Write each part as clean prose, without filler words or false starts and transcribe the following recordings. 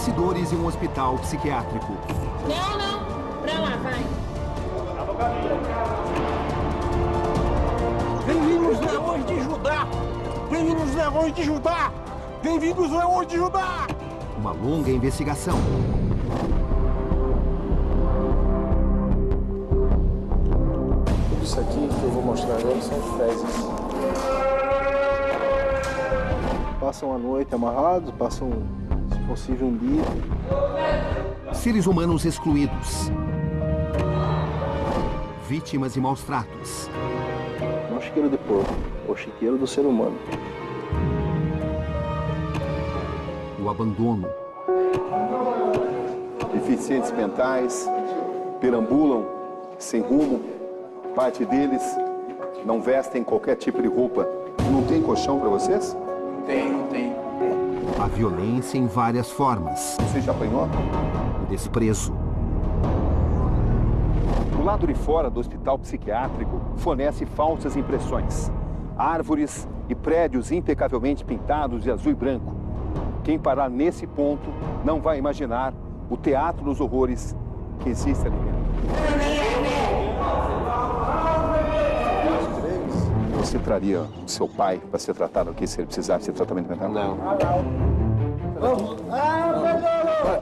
bastidores em um hospital psiquiátrico. Não, não. Pra lá, vai. Bem-vindos, leões de Judá! Bem-vindos, leões de Judá! Bem-vindos, leões de Judá! Uma longa investigação. Isso aqui que eu vou mostrar agora são fezes. Passam a noite amarrados, passam, se possível, um dia. Seres humanos excluídos. Vítimas de maus tratos. Não chiqueiro de porco, o chiqueiro do ser humano. O abandono. Deficientes mentais, perambulam sem rumo. Parte deles não vestem qualquer tipo de roupa. Não tem colchão para vocês? Tem. A violência em várias formas. Você já apanhou? O desprezo. O lado de fora do hospital psiquiátrico fornece falsas impressões. Árvores e prédios impecavelmente pintados de azul e branco. Quem parar nesse ponto não vai imaginar o teatro dos horrores que existe ali dentro. Você traria o seu pai para ser tratado aqui se ele precisasse de tratamento mental? Não.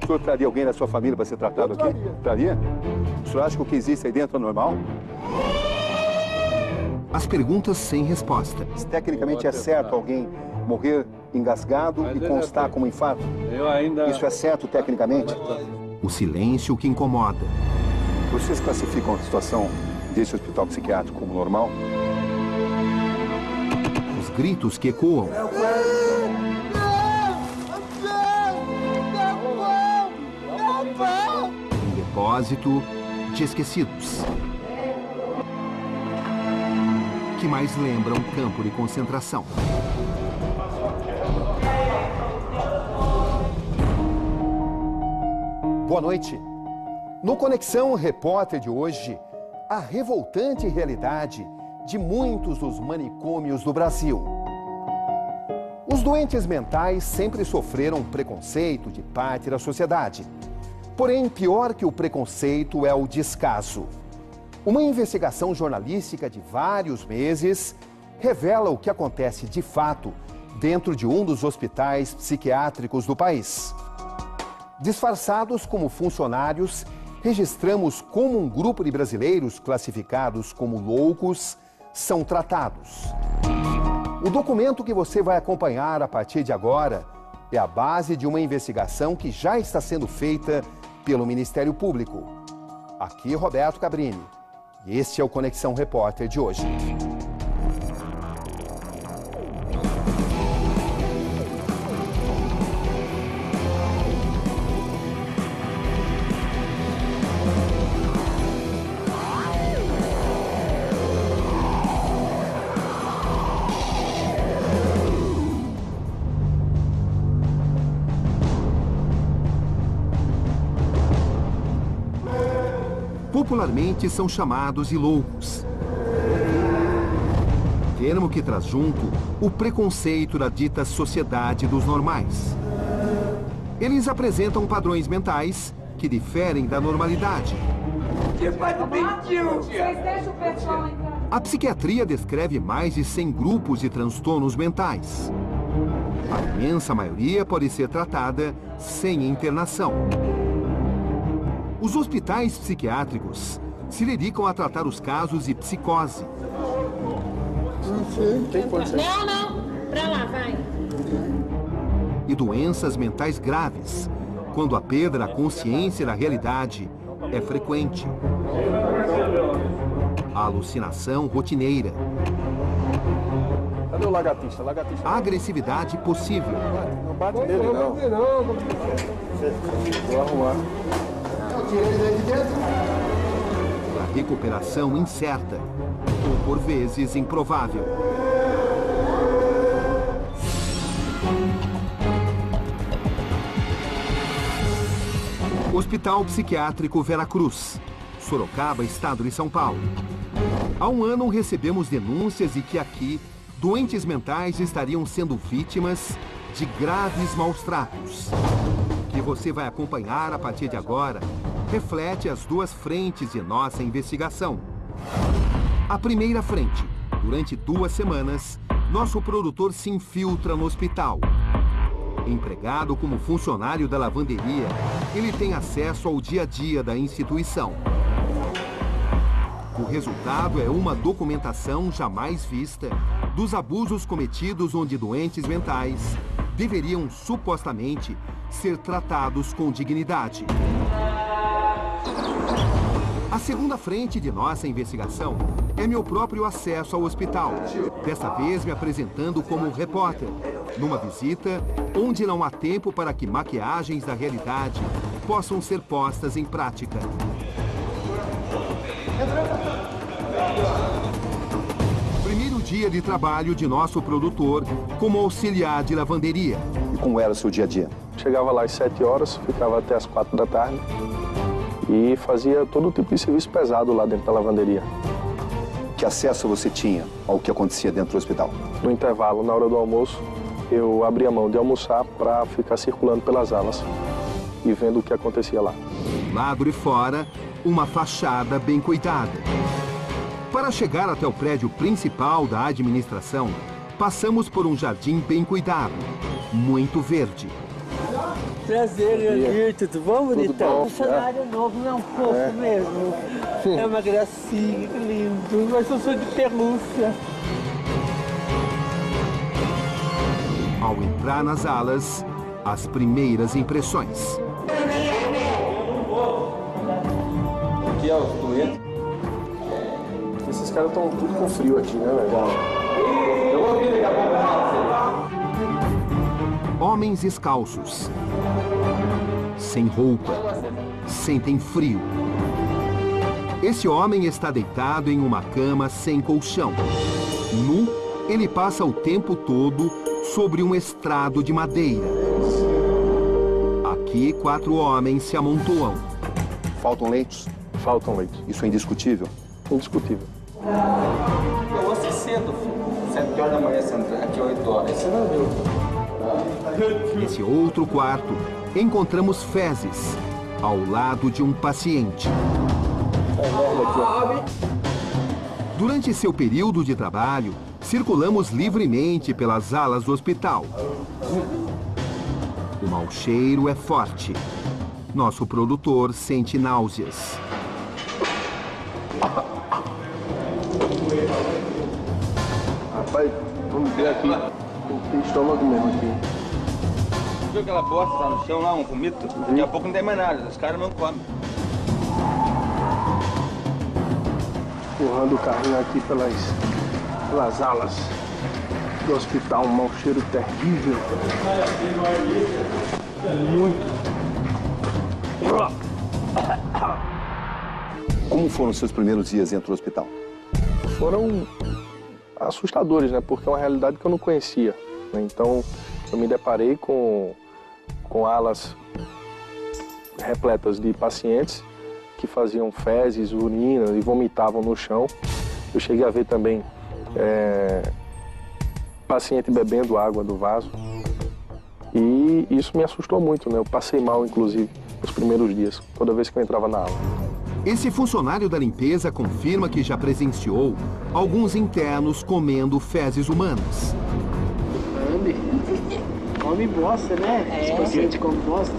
O senhor traria alguém da sua família para ser tratado aqui? Traria? O senhor acha que o que existe aí dentro é normal? As perguntas sem resposta. Tecnicamente é certo alguém morrer engasgado e constar como infarto? Isso é certo tecnicamente? O silêncio que incomoda. Vocês classificam a situação desse hospital psiquiátrico como normal? Os gritos que ecoam. Um depósito de esquecidos. Que mais lembra um campo de concentração. Boa noite. No Conexão Repórter de hoje, a revoltante realidade de muitos dos manicômios do Brasil. Os doentes mentais sempre sofreram preconceito de parte da sociedade. Porém, pior que o preconceito é o descaso. Uma investigação jornalística de vários meses revela o que acontece de fato dentro de um dos hospitais psiquiátricos do país. Disfarçados como funcionários, registramos como um grupo de brasileiros classificados como loucos são tratados. O documento que você vai acompanhar a partir de agora é a base de uma investigação que já está sendo feita pelo Ministério Público. Aqui Roberto Cabrini e este é o Conexão Repórter de hoje. Popularmente são chamados de loucos. Termo que traz junto o preconceito da dita sociedade dos normais. Eles apresentam padrões mentais que diferem da normalidade. A psiquiatria descreve mais de 100 grupos de transtornos mentais. A imensa maioria pode ser tratada sem internação. Os hospitais psiquiátricos se dedicam a tratar os casos de psicose. Não, não. Pra lá, vai. E doenças mentais graves, quando a perda da consciência da realidade é frequente. A alucinação rotineira. Cadê o lagartista? A agressividade possível. Não bate nele, não. Vou arrumar. A recuperação incerta, ou por vezes improvável. Hospital Psiquiátrico Veracruz, Sorocaba, estado de São Paulo. Há um ano recebemos denúncias de que aqui doentes mentais estariam sendo vítimas de graves maus tratos. Que você vai acompanhar a partir de agora reflete as duas frentes de nossa investigação. A primeira frente, durante 2 semanas, nosso produtor se infiltra no hospital. Empregado como funcionário da lavanderia, ele tem acesso ao dia a dia da instituição. O resultado é uma documentação jamais vista dos abusos cometidos onde doentes mentais deveriam supostamente ser tratados com dignidade. A segunda frente de nossa investigação é meu próprio acesso ao hospital, desta vez me apresentando como repórter, numa visita onde não há tempo para que maquiagens da realidade possam ser postas em prática. Primeiro dia de trabalho de nosso produtor como auxiliar de lavanderia. E como era o seu dia a dia? Chegava lá às 7 horas, ficava até às 4 da tarde e fazia todo tipo de serviço pesado lá dentro da lavanderia. Que acesso você tinha ao que acontecia dentro do hospital? No intervalo, na hora do almoço, eu abria mão de almoçar para ficar circulando pelas alas e vendo o que acontecia lá. Do lado de fora, uma fachada bem cuidada. Para chegar até o prédio principal da administração, passamos por um jardim bem cuidado, muito verde. Prazer, Leonir, tudo bom, bonitão? bom, Funcionário novo, não é um pouco mesmo. É uma gracinha, que lindo, mas eu sou de pelúcia. Ao entrar nas alas, as primeiras impressões. Aqui é os doentes. Esses caras estão tudo com frio aqui, né, velho? Eu vou vir daqui a pouco. Homens descalços, sem roupa, sentem frio. Esse homem está deitado em uma cama sem colchão. Nu, ele passa o tempo todo sobre um estrado de madeira. Aqui, 4 homens se amontoam. Faltam leitos? Faltam leitos. Isso é indiscutível? Indiscutível. Eu vou ser cedo, filho. 7 horas da manhã, você entra aqui 8 horas. Você não viu. Nesse outro quarto, encontramos fezes, ao lado de um paciente. Durante seu período de trabalho, circulamos livremente pelas alas do hospital. O mau cheiro é forte. Nosso produtor sente náuseas. Rapaz, vamos ver aqui. Tem estômago mesmo aqui. Viu aquela bosta lá no chão, lá, um vomito? Daqui a pouco não tem mais nada, os caras não comem. Empurrando o carrinho aqui pelas alas do hospital, um mau cheiro terrível. Muito. Como foram os seus primeiros dias dentro do hospital? Foram assustadores, né? Porque é uma realidade que eu não conhecia, né? Então, eu me deparei com alas repletas de pacientes que faziam fezes, urinas e vomitavam no chão. Eu cheguei a ver também paciente bebendo água do vaso. E isso me assustou muito, né? Eu passei mal, inclusive, nos primeiros dias, toda vez que eu entrava na aula. Esse funcionário da limpeza confirma que já presenciou alguns internos comendo fezes humanas. Come bosta, né? Esse paciente come bosta.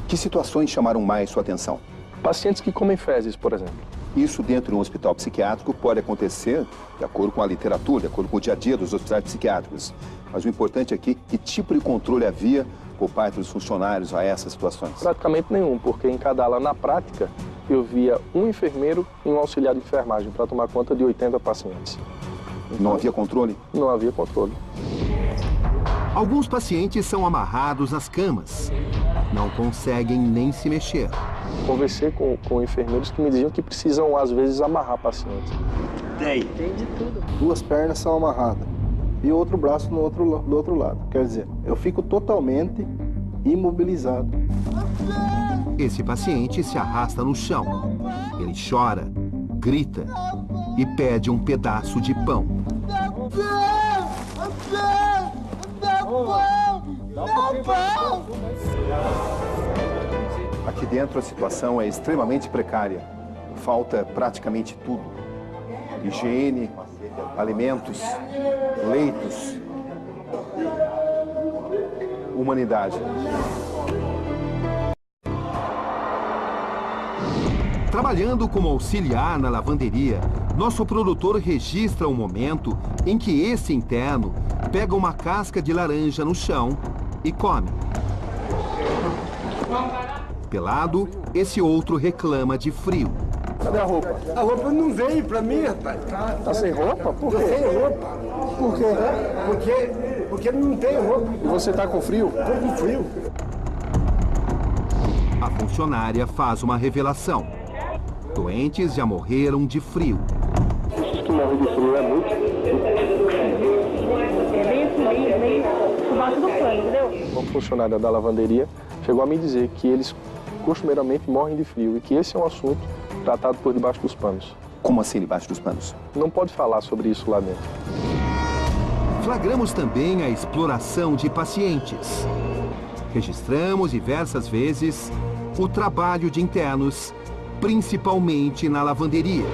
Que situações chamaram mais sua atenção? Pacientes que comem fezes, por exemplo. Isso dentro de um hospital psiquiátrico pode acontecer de acordo com a literatura, de acordo com o dia a dia dos hospitais psiquiátricos. Mas o importante aqui, que tipo de controle havia por parte dos funcionários a essas situações? Praticamente nenhum, porque em cada ala, na prática, eu via um enfermeiro e um auxiliar de enfermagem para tomar conta de 80 pacientes. Então, não havia controle? Não havia controle. Alguns pacientes são amarrados nas camas. Não conseguem nem se mexer. Conversei com enfermeiros que me diziam que precisam, às vezes, amarrar pacientes. Tem de tudo. 2 pernas são amarradas e o outro braço do outro lado. Quer dizer, eu fico totalmente imobilizado. Esse paciente se arrasta no chão. Ele chora, grita e pede um pedaço de pão. Aqui dentro a situação é extremamente precária. Falta praticamente tudo. Higiene, alimentos, leitos, humanidade. Trabalhando como auxiliar na lavanderia, nosso produtor registra o momento em que esse interno pega uma casca de laranja no chão e come. Pelado, esse outro reclama de frio. Cadê a roupa? A roupa não veio pra mim, rapaz. Tá sem roupa? Por quê? Sem roupa. Por quê? Porque não tem roupa. E você tá com frio? Tô com frio. A funcionária faz uma revelação. Doentes já morreram de frio. Esses que morrem de frio é muito. É meio por baixo do pano, entendeu? Uma funcionária da lavanderia chegou a me dizer que eles costumeiramente morrem de frio e que esse é um assunto tratado por debaixo dos panos. Como assim debaixo dos panos? Não pode falar sobre isso lá dentro. Flagramos também a exploração de pacientes. Registramos diversas vezes o trabalho de internos, principalmente na lavanderia.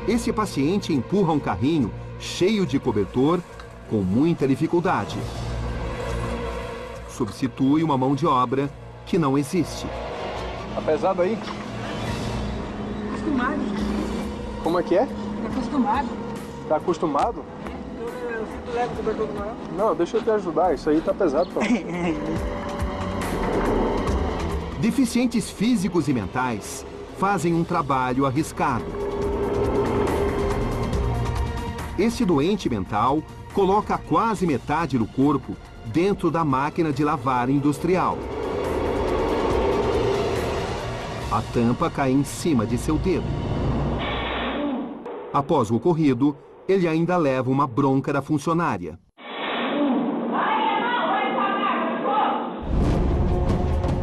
Esse paciente empurra um carrinho cheio de cobertor com muita dificuldade. Substitui uma mão de obra que não existe. Tá pesado aí? Acostumado. Como é que é? Acostumado. Tá acostumado? Eu sinto leve o cobertor do maior. Não, deixa eu te ajudar. Isso aí tá pesado pra mim. Deficientes físicos e mentais fazem um trabalho arriscado. Este doente mental coloca quase metade do corpo dentro da máquina de lavar industrial. A tampa cai em cima de seu dedo. Após o ocorrido, ele ainda leva uma bronca da funcionária.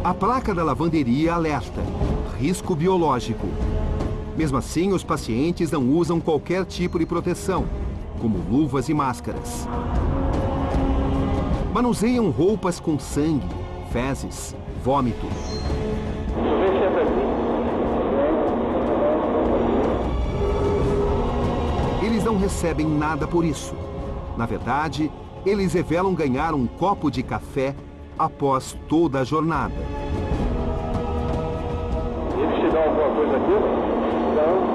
A placa da lavanderia alerta: risco biológico. Mesmo assim, os pacientes não usam qualquer tipo de proteção, como luvas e máscaras. Manuseiam roupas com sangue, fezes, vômito. Eles não recebem nada por isso. Na verdade, eles revelam ganhar um copo de café após toda a jornada. Eles te dão alguma coisa aqui? Não.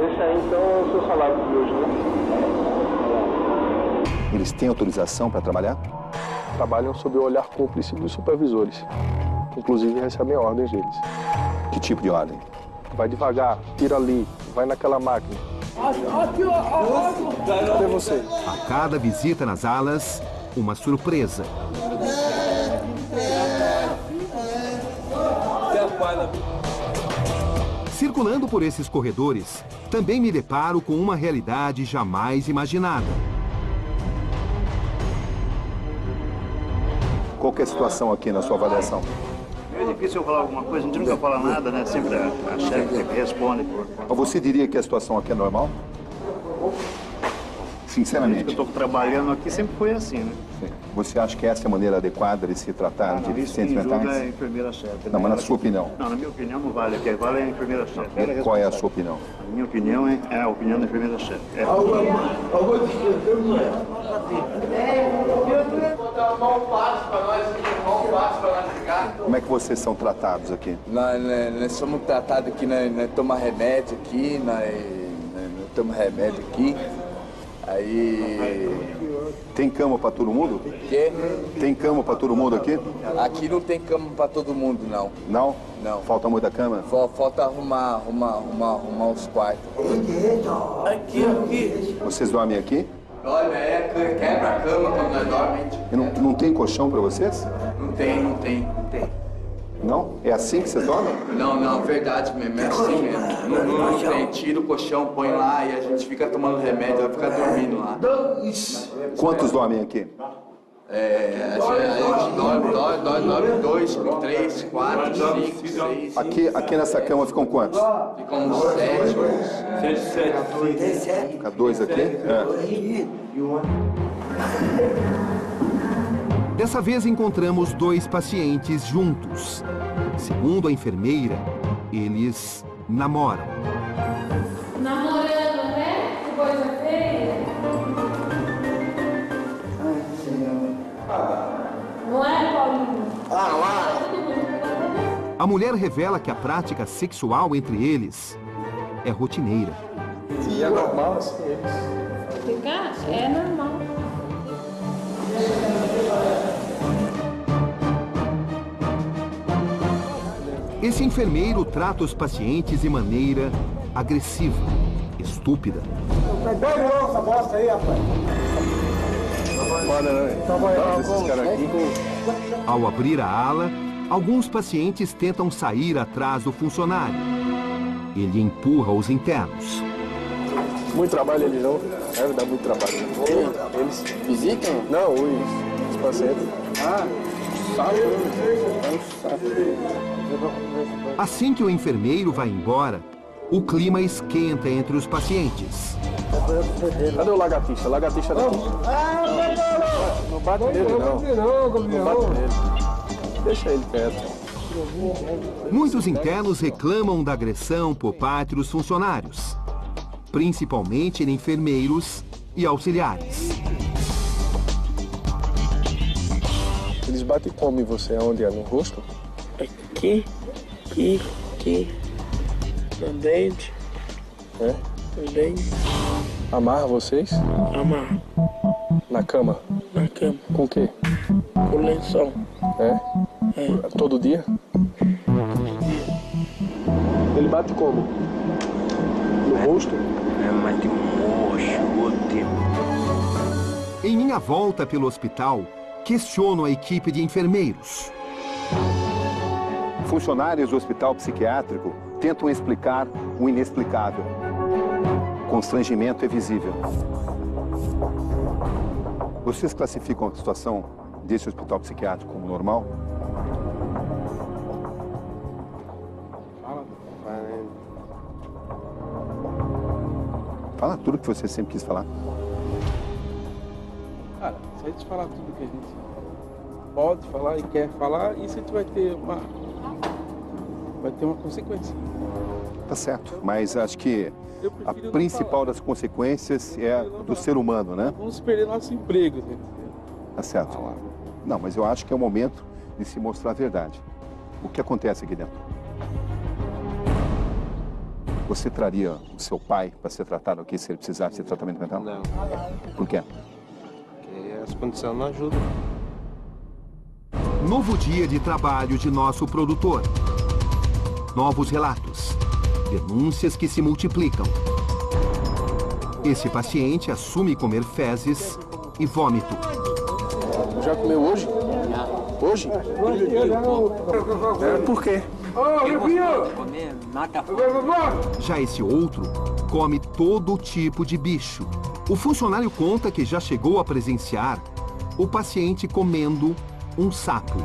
Esse aí, então, é o seu salário de hoje, né? Eles têm autorização para trabalhar? Trabalham sob o olhar cúmplice dos supervisores. Inclusive, recebem ordens deles. Que tipo de ordem? Vai devagar, tira ali, vai naquela máquina. Cadê você? A cada visita nas alas, uma surpresa. Circulando por esses corredores, também me deparo com uma realidade jamais imaginada. Qual que é a situação aqui na sua avaliação? É difícil eu falar alguma coisa, a gente nunca fala nada, né? Sempre a chefe que responde. Mas você diria que a situação aqui é normal? Sinceramente. Eu estou trabalhando aqui sempre foi assim, né? Sim. Você acha que essa é a maneira adequada de se tratar de deficientes Quem julga é a mentais? enfermeira-chefe. Não, mas na sua opinião. Não, na minha opinião não vale. O que vale é a enfermeira-chefe. E qual é a sua opinião? A minha opinião é a opinião da enfermeira-chefe. Como é que vocês são tratados aqui? Nós somos tratados aqui, nós tomamos remédio aqui, nós tomamos remédio aqui. Aí... Tem cama para todo mundo? Quê? Tem cama para todo mundo aqui? Aqui não tem cama para todo mundo, não. Não? Não. Falta muita cama? Falta arrumar os quartos. Aqui. Vocês dormem aqui? Olha, quebra a cama quando nós dormimos. E não tem colchão para vocês? Não tem. Não? É assim que vocês dormem? Não, verdade mesmo, é assim mesmo. Não tem, tira o colchão, põe lá e a gente fica tomando remédio, vai ficar dormindo lá. Quantos dormem aqui? A gente dorme 2, 3, 4, 5, 6. Aqui nessa cama ficam quantos? Ficam uns 7. Fica 2 aqui? É. Dessa vez encontramos 2 pacientes juntos. Segundo a enfermeira, eles namoram. Namorando, né? Que coisa feia. Não é, Paulinho? A mulher revela que a prática sexual entre eles é rotineira. E é normal assim, eles... Ficar? É normal. Esse enfermeiro trata os pacientes de maneira agressiva, estúpida. Essa bosta aí, rapaz. Ao abrir a ala, alguns pacientes tentam sair atrás do funcionário. Ele empurra os internos. Muito trabalho eles não, deve dar muito trabalho. Eles visitam? Não, os pacientes. Assim que o enfermeiro vai embora, o clima esquenta entre os pacientes. Cadê o lagartixa? Lagartixa daqui. Não bate nele, não. Não bate nele. Deixa ele quieto. Muitos internos reclamam da agressão por parte dos funcionários, principalmente em enfermeiros e auxiliares. Eles batem como em você? Aonde é? No rosto? Aqui, no dente. É? No dente. Amarra vocês? Amarra. Na cama? Na cama. Com o quê? Com lençol. É? É. Todo dia? Ele bate como? No rosto? Mas de mocho, Em minha volta pelo hospital, questiono a equipe de enfermeiros. Funcionários do hospital psiquiátrico tentam explicar o inexplicável. Constrangimento é visível. Vocês classificam a situação desse hospital psiquiátrico como normal? Fala tudo que você sempre quis falar. Cara, se a gente falar tudo que a gente pode falar e quer falar, isso a gente vai ter uma consequência. Tá certo, mas acho que a principal das consequências é do ser humano, né? Vamos perder nosso emprego. Tá certo. Não, mas eu acho que é o momento de se mostrar a verdade. O que acontece aqui dentro? Você traria o seu pai para ser tratado aqui se ele precisasse de tratamento mental? Não. Por quê? Porque as condições não ajudam. Novo dia de trabalho de nosso produtor. Novos relatos. Denúncias que se multiplicam. Esse paciente assume comer fezes e vômito. Já comeu hoje? Hoje? Por quê? Já esse outro come todo tipo de bicho. O funcionário conta que já chegou a presenciar o paciente comendo um sapo.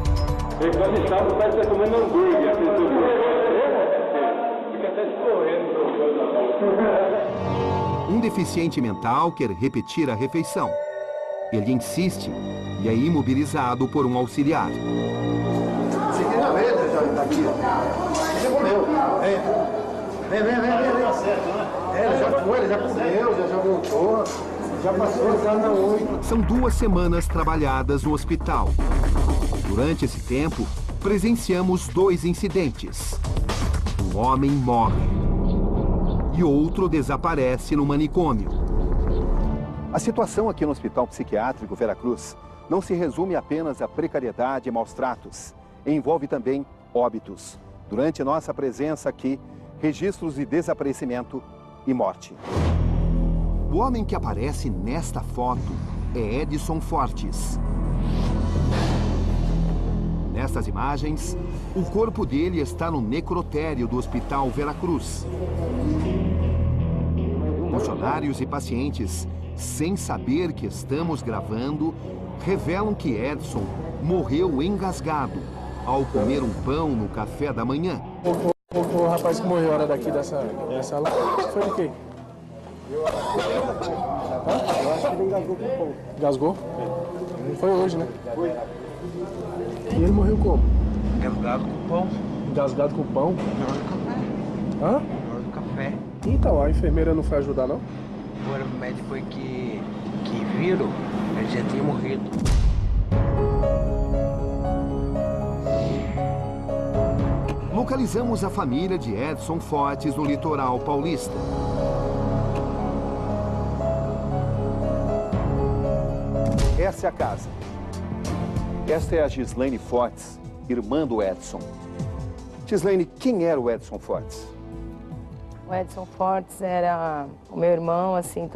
Ele come sapo, parece que está comendo hambúrguer. Fica até escorrendo. Um deficiente mental quer repetir a refeição. Ele insiste e é imobilizado por um auxiliar. Você quer ver, já aqui. Você comeu. Vem. Ele já foi, ele já comeu, já voltou. Já passou, já na 8. São 2 semanas trabalhadas no hospital. Durante esse tempo, presenciamos 2 incidentes. Um homem morre e outro desaparece no manicômio. A situação aqui no Hospital Psiquiátrico Veracruz não se resume apenas à precariedade e maus tratos. Envolve também óbitos. Durante nossa presença aqui, registros de desaparecimento e morte. O homem que aparece nesta foto é Edson Fortes. Nestas imagens, o corpo dele está no necrotério do Hospital Veracruz. Funcionários e pacientes sem saber que estamos gravando, revelam que Edson morreu engasgado ao comer um pão no café da manhã. O rapaz que morreu era daqui dessa lá. Foi de quê? Eu acho que ele engasgou com o pão. Engasgou? Foi hoje, né? Foi. E ele morreu como? Engasgado com pão. Engasgado com pão? Na hora do café. Hã? Na hora do café. Então, a enfermeira não foi ajudar, não? Agora o médico foi que viram, ele já tinha morrido. Localizamos a família de Edson Fortes no litoral paulista. Essa é a casa. Esta é a Gislaine Fortes, irmã do Edson. Gislaine, quem era o Edson Fortes? O Edson Fortes era o meu irmão, assim,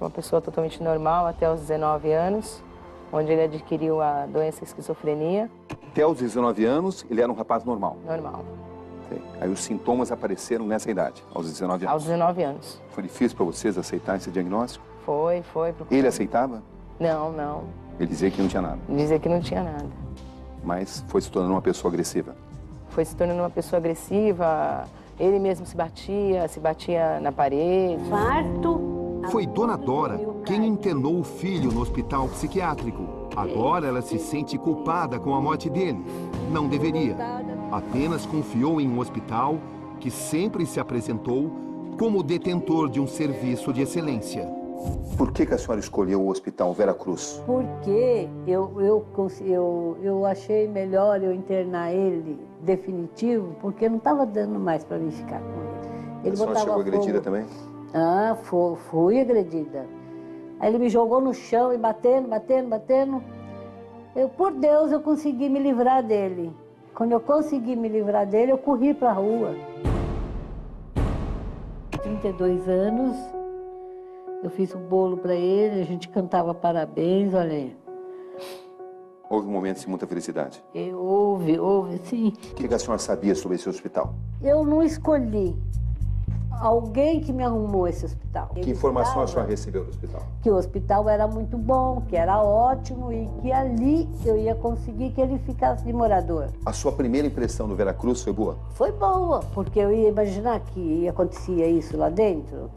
uma pessoa totalmente normal até os 19 anos, onde ele adquiriu a doença esquizofrenia. Até os 19 anos, ele era um rapaz normal? Normal. Aí os sintomas apareceram nessa idade, aos 19 anos? Aos 19 anos. Foi difícil para vocês aceitar esse diagnóstico? Foi. Ele aceitava? Não. Ele dizia que não tinha nada? Dizia que não tinha nada. Mas foi se tornando uma pessoa agressiva? Foi se tornando uma pessoa agressiva, ele mesmo se batia na parede. Foi Dona Dora quem internou o filho no hospital psiquiátrico. Agora ela se sente culpada com a morte dele. Não deveria. Apenas confiou em um hospital que sempre se apresentou como detentor de um serviço de excelência. Por que a senhora escolheu o Hospital Vera Cruz? Porque eu achei melhor eu internar ele definitivo, porque não estava dando mais para mim ficar com ele. A senhora chegou agredida também? Ah, fui agredida. Aí ele me jogou no chão e batendo. Por Deus, eu consegui me livrar dele. Quando eu consegui me livrar dele, eu corri para a rua. 32 anos, eu fiz o bolo para ele, a gente cantava parabéns, olha aí. Houve momentos de muita felicidade? Houve, sim. O que a senhora sabia sobre esse hospital? Eu não escolhi. Alguém que me arrumou esse hospital. Que informação a senhora recebeu do hospital? Que o hospital era muito bom, que era ótimo e que ali eu ia conseguir que ele ficasse de morador. A sua primeira impressão do Vera Cruz foi boa? Foi boa, porque eu ia imaginar que acontecia isso lá dentro.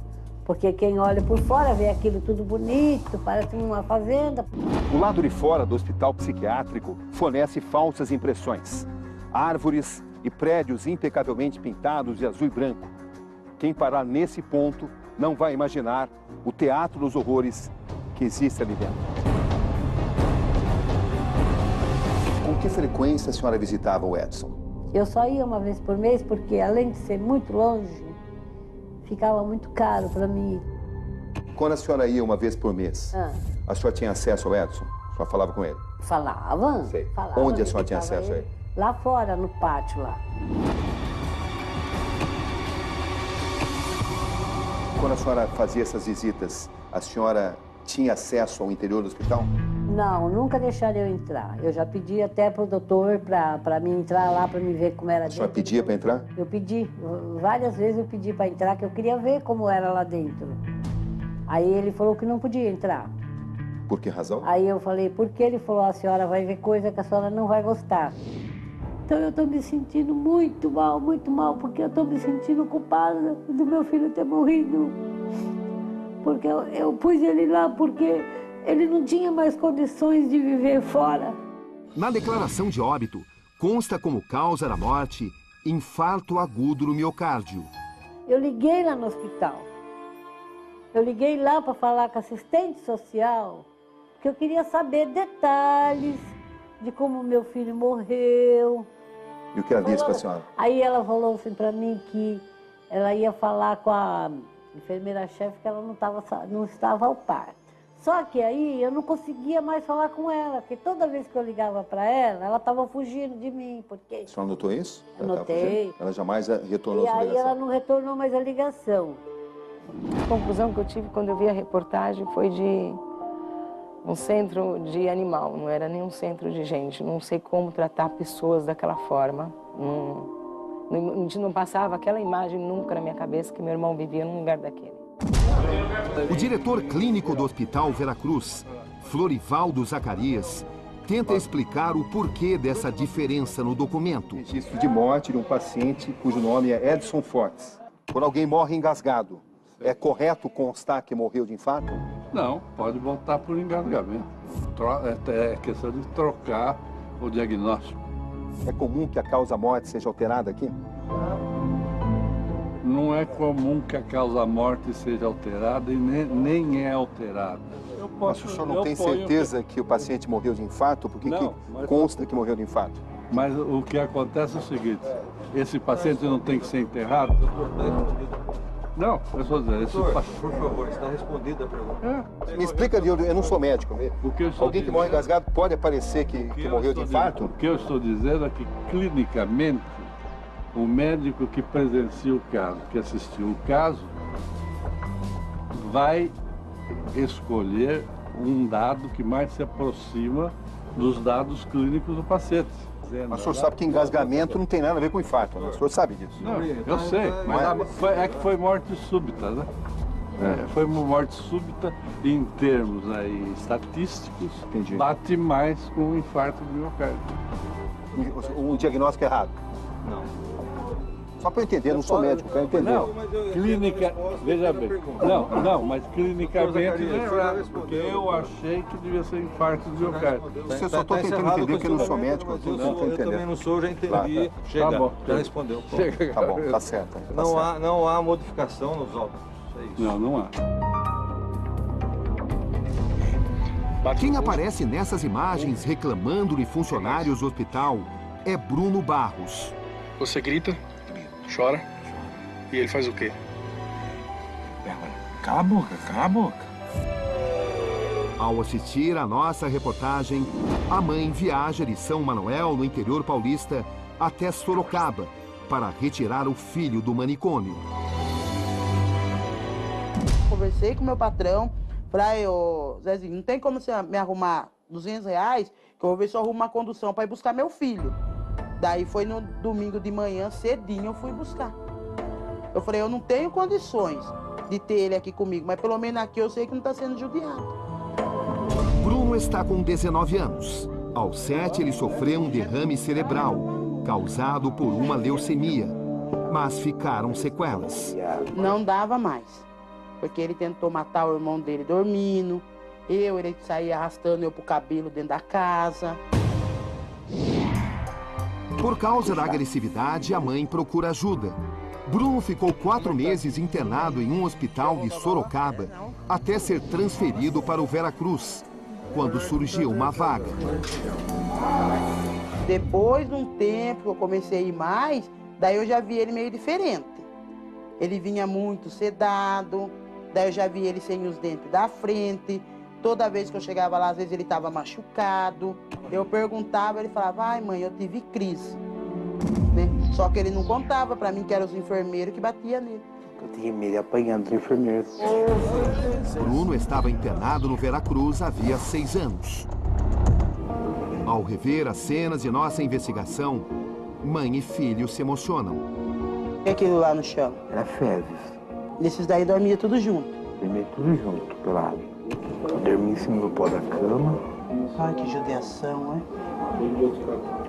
Porque quem olha por fora vê aquilo tudo bonito, parece uma fazenda. O lado de fora do hospital psiquiátrico fornece falsas impressões. Árvores e prédios impecavelmente pintados de azul e branco. Quem parar nesse ponto não vai imaginar o teatro dos horrores que existe ali dentro. Com que frequência a senhora visitava o Edson? Eu só ia uma vez por mês porque, além de ser muito longe, ficava muito caro para mim. Quando a senhora ia uma vez por mês, a senhora tinha acesso ao Edson? A senhora falava com ele? Falava. Sei. Falava. Onde a senhora tinha acesso a ele? Lá fora, no pátio lá. Quando a senhora fazia essas visitas, a senhora tinha acesso ao interior do hospital? Não, nunca deixaram eu entrar. Eu já pedi até pro doutor para mim entrar lá, para me ver como era dentro. A senhora pedia para entrar? Eu pedi. Várias vezes eu pedi para entrar, que eu queria ver como era lá dentro. Aí ele falou que não podia entrar. Por que razão? Aí eu falei, por que? Ele falou, a senhora vai ver coisa que a senhora não vai gostar. Então eu estou me sentindo muito mal, porque eu estou me sentindo culpada do meu filho ter morrido. Porque eu pus ele lá porque ele não tinha mais condições de viver fora. Na declaração de óbito, consta como causa da morte infarto agudo no miocárdio. Eu liguei lá no hospital. Eu liguei lá para falar com a assistente social, que eu queria saber detalhes de como meu filho morreu. E o que ela disse para a senhora? Aí ela falou assim para mim que ela ia falar com a enfermeira-chefe que ela não estava ao par. Só que aí eu não conseguia mais falar com ela, porque toda vez que eu ligava para ela, ela estava fugindo de mim. Porque... A senhora notou isso? Notei. Ela jamais retornou a sua ligação? E aí ela não retornou mais a ligação. A conclusão que eu tive quando eu vi a reportagem foi de um centro de animal, não era nenhum centro de gente. Não sei como tratar pessoas daquela forma. Não passava aquela imagem nunca na minha cabeça que meu irmão vivia num lugar daquele. O diretor clínico do Hospital Veracruz, Florivaldo Zacarias, tenta explicar o porquê dessa diferença no documento. Registro de morte de um paciente cujo nome é Edson Fortes. Quando alguém morre engasgado, é correto constar que morreu de infarto? Não, pode voltar por engasgamento. É questão de trocar o diagnóstico. É comum que a causa-morte seja alterada aqui? Não é comum que a causa-morte seja alterada e nem é alterada. Mas o senhor não tem certeza que o paciente morreu de infarto? Por que consta que morreu de infarto? Mas o que acontece é o seguinte, esse paciente não tem que ser enterrado? Não, eu só dizer... Por favor, está respondida a pergunta. Me explica, eu não sou médico. Alguém que morre engasgado pode aparecer que morreu de infarto? O que eu estou dizendo é que, clinicamente, o médico que presencia o caso, que assistiu o caso, vai escolher um dado que mais se aproxima dos dados clínicos do paciente. Mas o senhor sabe que engasgamento não tem nada a ver com infarto, né? O senhor sabe disso? Não, eu sei, mas é que foi morte súbita, né? Foi uma morte súbita em termos aí estatísticos, bate mais com o infarto do miocárdio. Um diagnóstico errado? Não. Só para eu entender, eu não sou médico, quero entender. Não, clínica, veja bem, não, mas clinicamente não é errado, porque eu achei que devia ser infarto do miocárdio. Eu só estou tentando entender porque eu não sou médico, eu também não sou, já entendi. Chega, tá bom, já respondeu. Chega, tá bom, tá certo. Não há modificação nos óbitos, é isso. Não há. Quem aparece nessas imagens reclamando de funcionários do hospital é Bruno Barros. Você grita, chora, e ele faz o quê? Cala a boca, cala a boca. Ao assistir a nossa reportagem, a mãe viaja de São Manuel, no interior paulista, até Sorocaba, para retirar o filho do manicômio. Conversei com meu patrão, falei, ô Zezinho, não tem como você me arrumar R$200, que eu vou ver se eu arrumo uma condução para ir buscar meu filho. Daí foi no domingo de manhã, cedinho, eu fui buscar. Eu falei, eu não tenho condições de ter ele aqui comigo, mas pelo menos aqui eu sei que não está sendo judiado. Bruno está com 19 anos. Aos 7, ele sofreu um derrame cerebral, causado por uma leucemia, mas ficaram sequelas. Não dava mais, porque ele tentou matar o irmão dele dormindo, ele saía arrastando eu pro cabelo dentro da casa. Por causa da agressividade, a mãe procura ajuda. Bruno ficou 4 meses internado em um hospital de Sorocaba, até ser transferido para o Veracruz, quando surgiu uma vaga. Depois de um tempo que eu comecei a ir mais, daí eu já vi ele meio diferente. Ele vinha muito sedado, daí eu já vi ele sem os dentes da frente. Toda vez que eu chegava lá, às vezes ele estava machucado. Eu perguntava, ele falava, ai mãe, eu tive crise. Né? Só que ele não contava para mim que eram os enfermeiros que batiam nele. Eu tinha medo apanhando dos enfermeiros. Bruno estava internado no Veracruz havia 6 anos. Ao rever as cenas de nossa investigação, mãe e filho se emocionam. O que é aquilo lá no chão? Era fezes. Nesses daí dormia tudo junto? Dormia tudo junto, pelado. Eu dormia em cima do pó da cama. Ai, que judiação, né?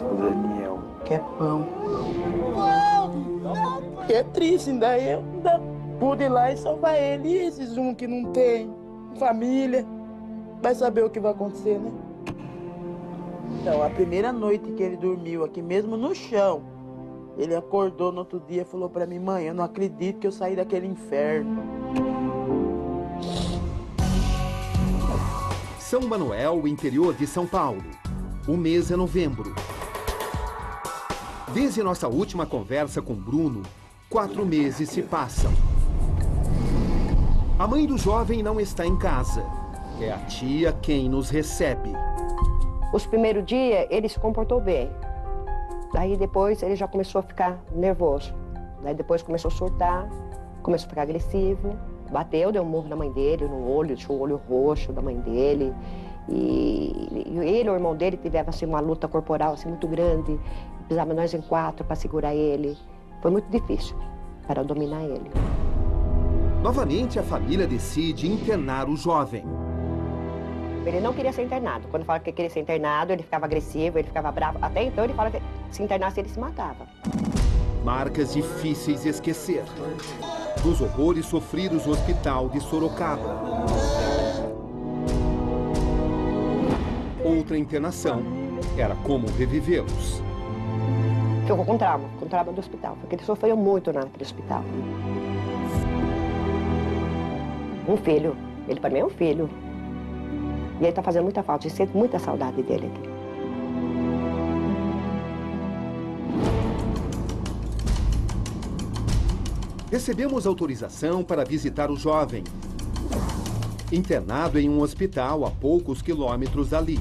O Daniel. Que é pão. Que é triste, ainda eu pude ir lá e salvar ele. E esses um que não tem família, vai saber o que vai acontecer, né? Então, a primeira noite que ele dormiu aqui mesmo no chão, ele acordou no outro dia e falou pra mim, mãe, eu não acredito que eu saí daquele inferno. São Manuel, interior de São Paulo. O mês é novembro. Desde nossa última conversa com Bruno, 4 meses se passam. A mãe do jovem não está em casa. É a tia quem nos recebe. Os primeiros dias ele se comportou bem. Daí depois ele já começou a ficar nervoso. Daí depois começou a surtar, começou a ficar agressivo. Bateu, deu um murro na mãe dele, no olho, deixou o olho roxo da mãe dele. E ele, o irmão dele, tiveram assim, uma luta corporal assim, muito grande. Precisava nós em 4 para segurar ele. Foi muito difícil para dominar ele. Novamente, a família decide internar o jovem. Ele não queria ser internado. Quando falava que queria ser internado, ele ficava agressivo, ele ficava bravo. Até então, ele fala que se internasse, ele se matava. Marcas difíceis de esquecer. Dos horrores sofridos no hospital de Sorocaba. Outra internação era como revivê-los. Ficou com trauma do hospital, porque ele sofreu muito naquele hospital. Um filho, ele para mim é um filho. E ele está fazendo muita falta, eu sinto muita saudade dele aqui. Recebemos autorização para visitar o jovem, internado em um hospital a poucos quilômetros dali.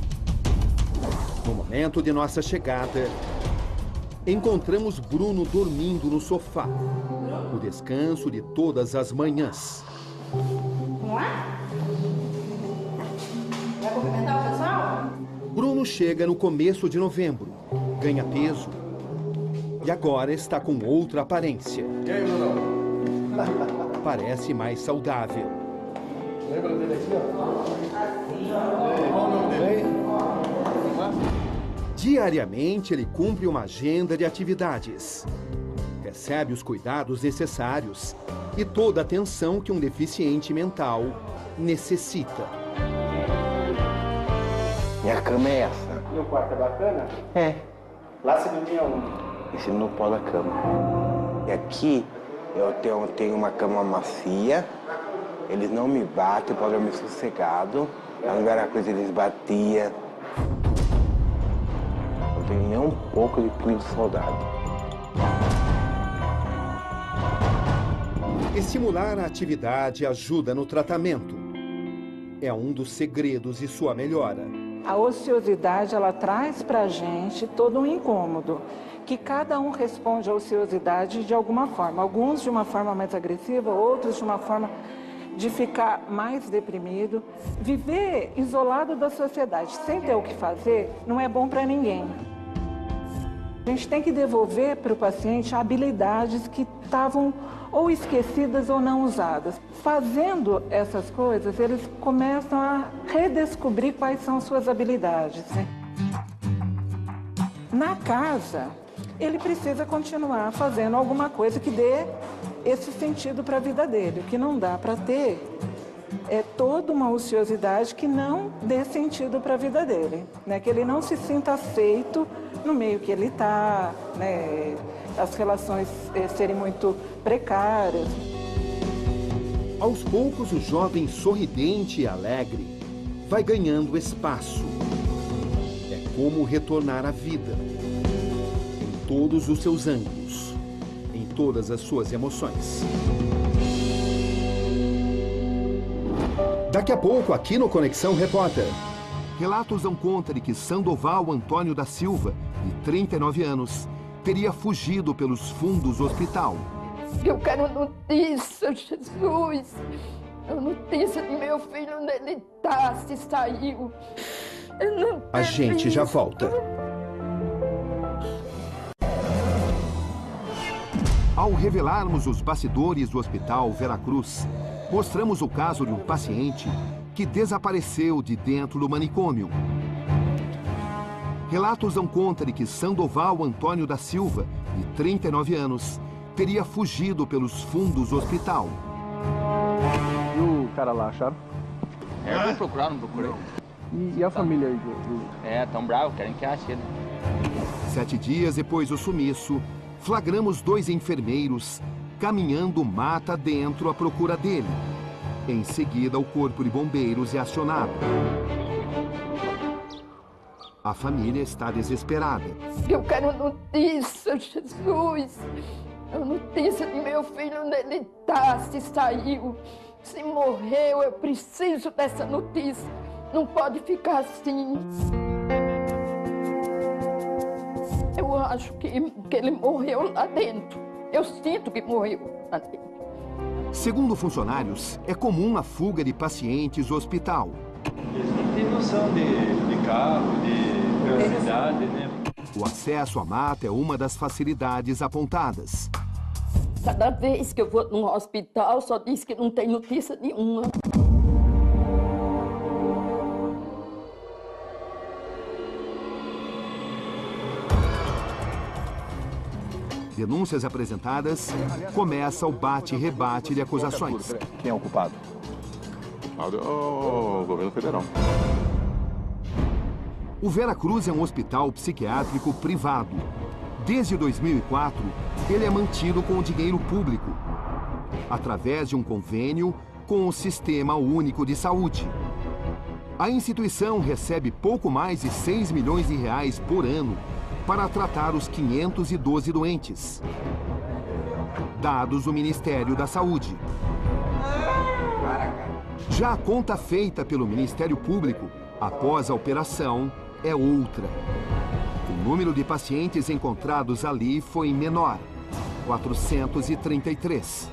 No momento de nossa chegada, encontramos Bruno dormindo no sofá, o descanso de todas as manhãs. Não é? Vai cumprimentar o pessoal? Bruno chega no começo de novembro, ganha peso e agora está com outra aparência. E aí, Bruno? Parece mais saudável. Lembra dele aqui, ó? Qual o nome dele? Diariamente, ele cumpre uma agenda de atividades. Recebe os cuidados necessários e toda a atenção que um deficiente mental necessita. Minha cama é essa. E o quarto é bacana? É. Lá você dormia onde? Esse no pó da cama. E aqui eu tenho uma cama macia, eles não me batem, podem dormir sossegado. Na primeira coisa eles batiam. Não tenho nem um pouco de clima de saudade. Estimular a atividade ajuda no tratamento. É um dos segredos de sua melhora. A ociosidade, ela traz para a gente todo um incômodo, que cada um responde à ociosidade de alguma forma. Alguns de uma forma mais agressiva, outros de uma forma de ficar mais deprimido. Viver isolado da sociedade, sem ter o que fazer, não é bom para ninguém. A gente tem que devolver para o paciente habilidades que estavam ou esquecidas ou não usadas. Fazendo essas coisas, eles começam a redescobrir quais são suas habilidades, né? Na casa, ele precisa continuar fazendo alguma coisa que dê esse sentido para a vida dele. O que não dá para ter é toda uma ociosidade que não dê sentido para a vida dele, né? Que ele não se sinta aceito no meio que ele está, né? As relações serem muito precárias. Aos poucos, o jovem sorridente e alegre vai ganhando espaço. É como retornar à vida, em todos os seus ângulos, em todas as suas emoções. Daqui a pouco, aqui no Conexão Repórter. Relatos dão conta de que Sandoval Antônio da Silva, de 39 anos, teria fugido pelos fundos do hospital. Eu quero notícia, Jesus. A notícia do meu filho, onde ele está, se saiu. A gente já volta. Ao revelarmos os bastidores do Hospital Veracruz, mostramos o caso de um paciente que desapareceu de dentro do manicômio. Relatos dão conta de que Sandoval Antônio da Silva, de 39 anos, teria fugido pelos fundos do hospital. E o cara lá, acharam? Não procuraram, não procurei. E a família aí? Tão bravo, querem que ache ele. 7 dias depois do sumiço, flagramos 2 enfermeiros caminhando mata dentro à procura dele. Em seguida, o corpo de bombeiros é acionado. A família está desesperada. Eu quero notícia, Jesus. A notícia do meu filho, onde ele está, se saiu, se morreu. Eu preciso dessa notícia. Não pode ficar assim. Eu acho que ele morreu lá dentro. Eu sinto que morreu lá dentro. Segundo funcionários, é comum a fuga de pacientes do hospital. Eles não têm noção de carro, de velocidade, né? O acesso à mata é uma das facilidades apontadas. Cada vez que eu vou num hospital, só diz que não tem notícia nenhuma. Denúncias apresentadas, começa o bate-rebate de acusações. Quem é o culpado? O culpado é o governo federal. O Vera Cruz é um hospital psiquiátrico privado. Desde 2004, ele é mantido com dinheiro público, através de um convênio com o Sistema Único de Saúde. A instituição recebe pouco mais de 6 milhões de reais por ano para tratar os 512 doentes. Dados do Ministério da Saúde. Já a conta feita pelo Ministério Público após a operação é outra. O número de pacientes encontrados ali foi menor, 433.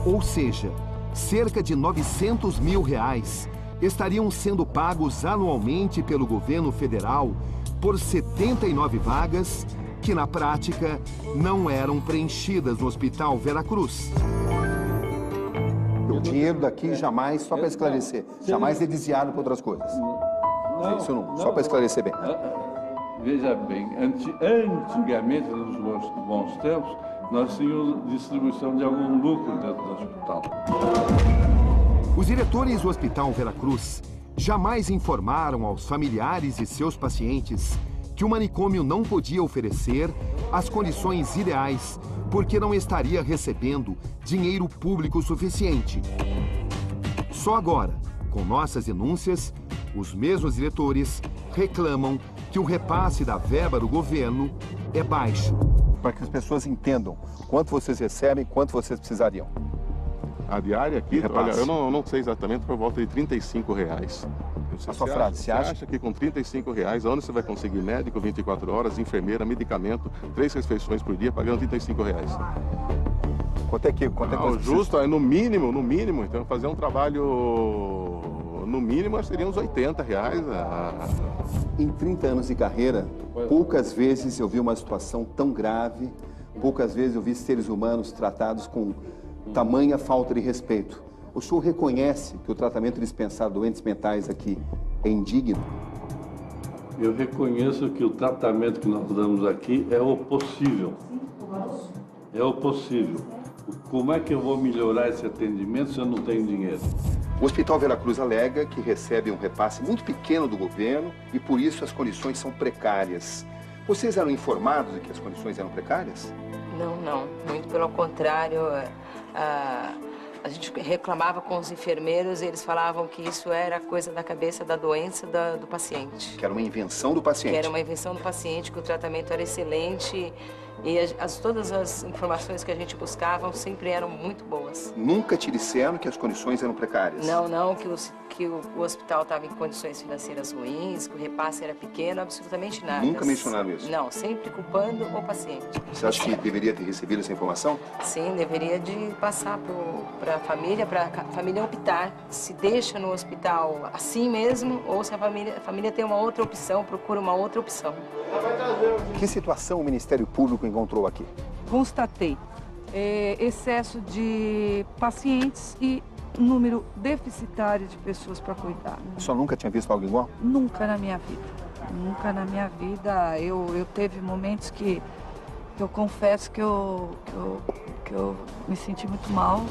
Ou seja, cerca de 900 mil reais estariam sendo pagos anualmente pelo governo federal por 79 vagas que, na prática, não eram preenchidas no Hospital Vera Cruz. O dinheiro daqui jamais, só para esclarecer, jamais é desviado para outras coisas. Isso não, só para esclarecer bem. Veja bem, antigamente, nos bons tempos, nós tínhamos distribuição de algum lucro dentro do hospital. Os diretores do Hospital Vera Cruz jamais informaram aos familiares de seus pacientes que o manicômio não podia oferecer as condições ideais porque não estaria recebendo dinheiro público suficiente. Só agora, com nossas denúncias, os mesmos diretores reclamam que o repasse da verba do governo é baixo. Para que as pessoas entendam quanto vocês recebem, quanto vocês precisariam. A diária aqui, olha, eu não sei exatamente, por volta de R$35. A sua frase, você acha que com R$35, onde você vai conseguir médico 24 horas, enfermeira, medicamento, 3 refeições por dia, pagando R$35? Quanto é que o justo é no mínimo, então fazer um trabalho no mínimo seria uns R$80. Em 30 anos de carreira, poucas vezes eu vi uma situação tão grave, poucas vezes eu vi seres humanos tratados com tamanha falta de respeito. O senhor reconhece que o tratamento dispensado a doentes mentais aqui é indigno? Eu reconheço que o tratamento que nós damos aqui é o possível. É o possível. Como é que eu vou melhorar esse atendimento se eu não tenho dinheiro? O Hospital Vera Cruz alega que recebe um repasse muito pequeno do governo e por isso as condições são precárias. Vocês eram informados de que as condições eram precárias? Não. Muito pelo contrário. A gente reclamava com os enfermeiros e eles falavam que isso era coisa da cabeça da doença do paciente. Que era uma invenção do paciente. Que era uma invenção do paciente, que o tratamento era excelente e todas as informações que a gente buscava sempre eram muito boas. Nunca te disseram que as condições eram precárias? Não, que o hospital estava em condições financeiras ruins, que o repasse era pequeno, absolutamente nada. Nunca mencionaram isso? Não, sempre culpando o paciente. Você acha que deveria ter recebido essa informação? Sim, deveria de passar para a família optar se deixa no hospital assim mesmo ou se a família tem uma outra opção, procura uma outra opção. Que situação o Ministério Público encontrou aqui? Constatei excesso de pacientes e número deficitário de pessoas para cuidar. A senhora nunca tinha visto algo igual? Nunca na minha vida. Nunca na minha vida. Eu teve momentos que eu confesso que eu me senti muito mal.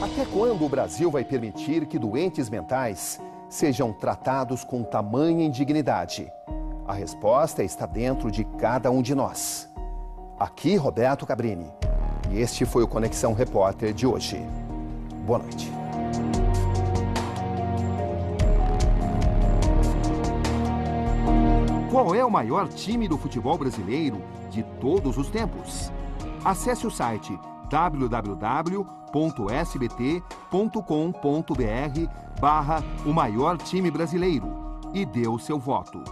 Até quando o Brasil vai permitir que doentes mentais sejam tratados com tamanha indignidade? A resposta está dentro de cada um de nós. Aqui, Roberto Cabrini. E este foi o Conexão Repórter de hoje. Boa noite. Qual é o maior time do futebol brasileiro de todos os tempos? Acesse o site www.sbt.com.br/o maior time brasileiro e dê o seu voto.